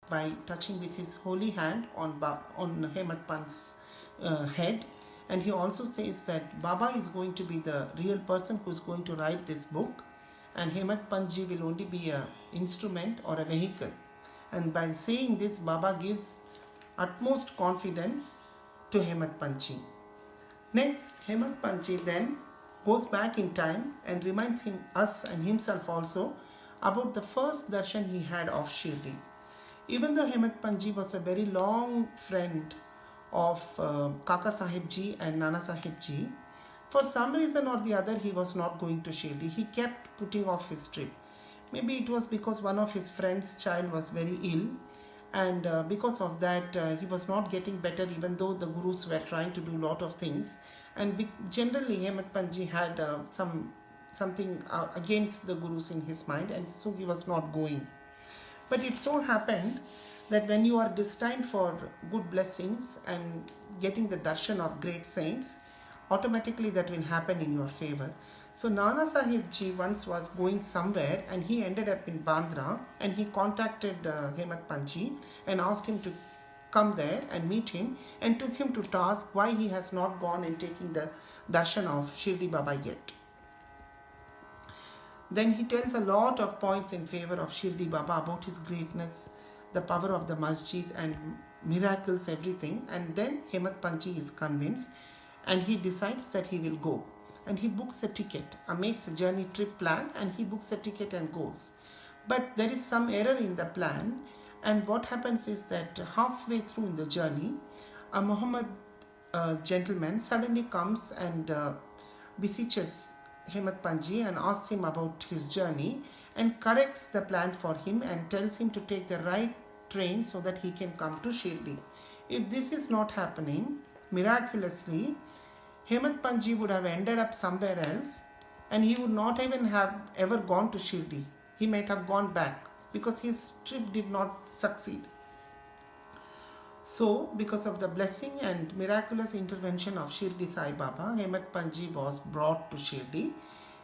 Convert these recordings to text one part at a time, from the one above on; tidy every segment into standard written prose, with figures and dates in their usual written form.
by touching with his holy hand on Hemant Pant's head. And he also says that Baba is going to be the real person who is going to write this book, and Hemant Pantji will only be an instrument or a vehicle. And by saying this, Baba gives utmost confidence to Hemant Pantji. Next, Hemant Pantji then goes back in time and reminds us and himself also about the first darshan he had of Shirdi. Even though Hemant Pantji was a very long friend of Kaka Sahib Ji and Nana Sahib Ji, for some reason or the other he was not going to Shirdi. He kept putting off his trip. Maybe it was because one of his friend's child was very ill, and because of that he was not getting better, even though the gurus were trying to do a lot of things. And generally Hemant Pantji had something against the gurus in his mind, and so he was not going. But it so happened that when you are destined for good blessings and getting the darshan of great saints, automatically that will happen in your favor. So Nana Sahib Ji once was going somewhere, and he ended up in Bandra, and he contacted Hemant Pantji and asked him to come there and meet him, and took him to task why he has not gone and taken the darshan of Shirdi Baba yet. Then he tells a lot of points in favor of Shirdi Baba, about his greatness, the power of the masjid and miracles, everything. And then Hemant Pantji is convinced, and he decides that he will go. And he books a ticket, makes a journey trip plan, and he books a ticket and goes. But there is some error in the plan, and what happens is that halfway through in the journey, a Muhammad gentleman suddenly comes and beseeches Hemant Pantji and asks him about his journey, and corrects the plan for him and tells him to take the right train so that he can come to Shirdi. If this is not happening, miraculously, Hemant Pantji would have ended up somewhere else, and he would not even have ever gone to Shirdi. He might have gone back because his trip did not succeed. So, because of the blessing and miraculous intervention of Shirdi Sai Baba, Hemant Pantji was brought to Shirdi.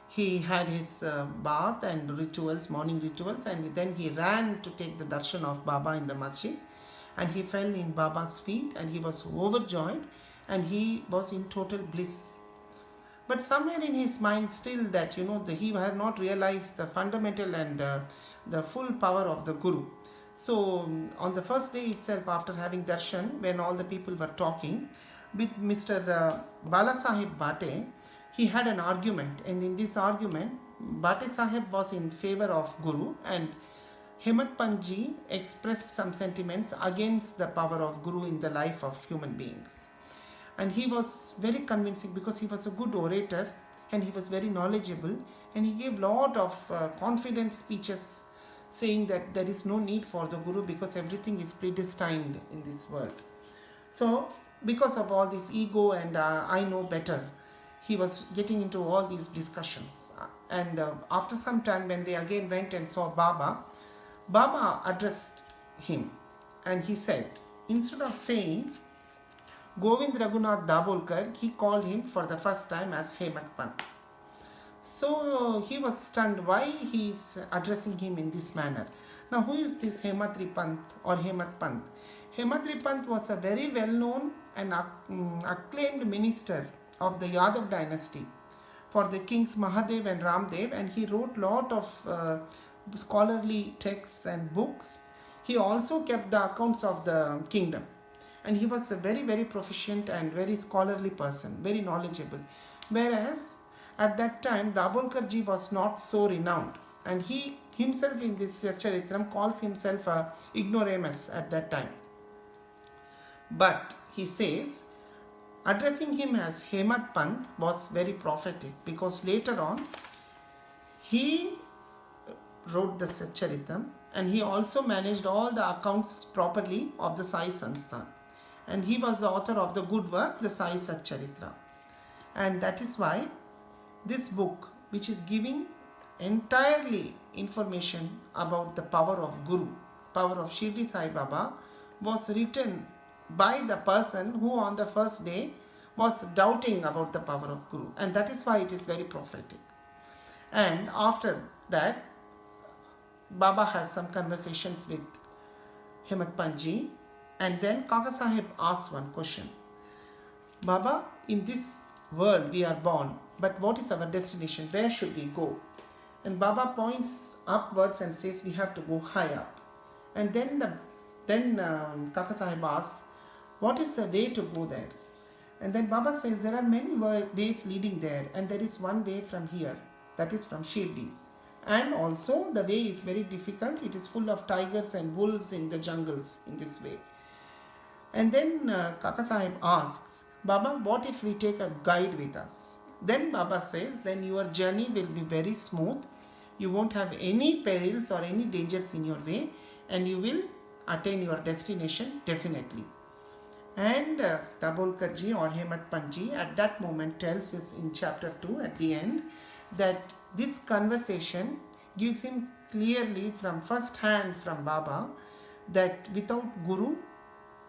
He had his bath and rituals, morning rituals, and then he ran to take the darshan of Baba in the masjid, and he fell in Baba's feet, and he was overjoyed, and he was in total bliss. But somewhere in his mind still that, he had not realized the fundamental and the full power of the Guru. So on the first day itself, after having darshan, when all the people were talking with Mr. Balasaheb Bate, he had an argument, and in this argument, Bate Sahib was in favor of Guru, and Hemant Pantji expressed some sentiments against the power of Guru in the life of human beings. And he was very convincing because he was a good orator, and he was very knowledgeable, and he gave lot of confident speeches saying that there is no need for the Guru because everything is predestined in this world. So because of all this ego and I know better, he was getting into all these discussions. And after some time, when they again went and saw Baba, Baba addressed him, and he said, instead of saying Govind Raghunath Dabolkar, he called him for the first time as Hemant Pant. So he was stunned why he is addressing him in this manner. Now, who is this Hematri Pant or Hemant Pant? Hematri Pant was a very well-known and acclaimed minister of the Yadav dynasty for the kings Mahadev and Ramdev, and he wrote lot of scholarly texts and books. He also kept the accounts of the kingdom, and he was a very, very proficient and very scholarly person, very knowledgeable. Whereas at that time, Dabolkar ji was not so renowned, and he himself in this Charitram calls himself a ignoramus at that time. But he says, addressing him as Hemant Pant was very prophetic, because later on he wrote the Charitam, and he also managed all the accounts properly of the Sai Sansthan, and he was the author of the good work, the Sai Satcharitra. And that is why this book, which is giving entirely information about the power of Guru, power of Shirdi Sai Baba, was written by the person who on the first day was doubting about the power of Guru, and that is why it is very prophetic. And after that, Baba has some conversations with Hemat Panji. And then Kaka Sahib asks one question. Baba, in this world we are born, but what is our destination? Where should we go? And Baba points upwards and says we have to go high up. And then Kaka Sahib asks, what is the way to go there? And then Baba says there are many ways leading there, and there is one way from here, that is from Shirdi. And also the way is very difficult. It is full of tigers and wolves in the jungles in this way. And then Kaka Sahib asks, Baba, what if we take a guide with us? Then Baba says, then your journey will be very smooth. You won't have any perils or any dangers in your way, and you will attain your destination definitely. And Dabholkarji or Hemat Panji at that moment tells us in chapter 2 at the end that this conversation gives him clearly from first hand from Baba that without Guru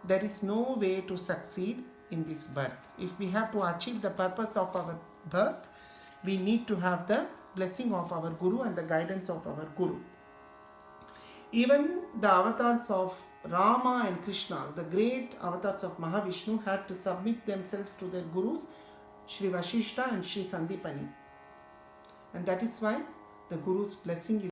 there is no way to succeed in this birth. If we have to achieve the purpose of our birth, we need to have the blessing of our Guru and the guidance of our Guru. Even the avatars of Rama and Krishna, the great avatars of Mahavishnu, had to submit themselves to their gurus, Sri Vashishta and Sri Sandipani. And that is why the Guru's blessing is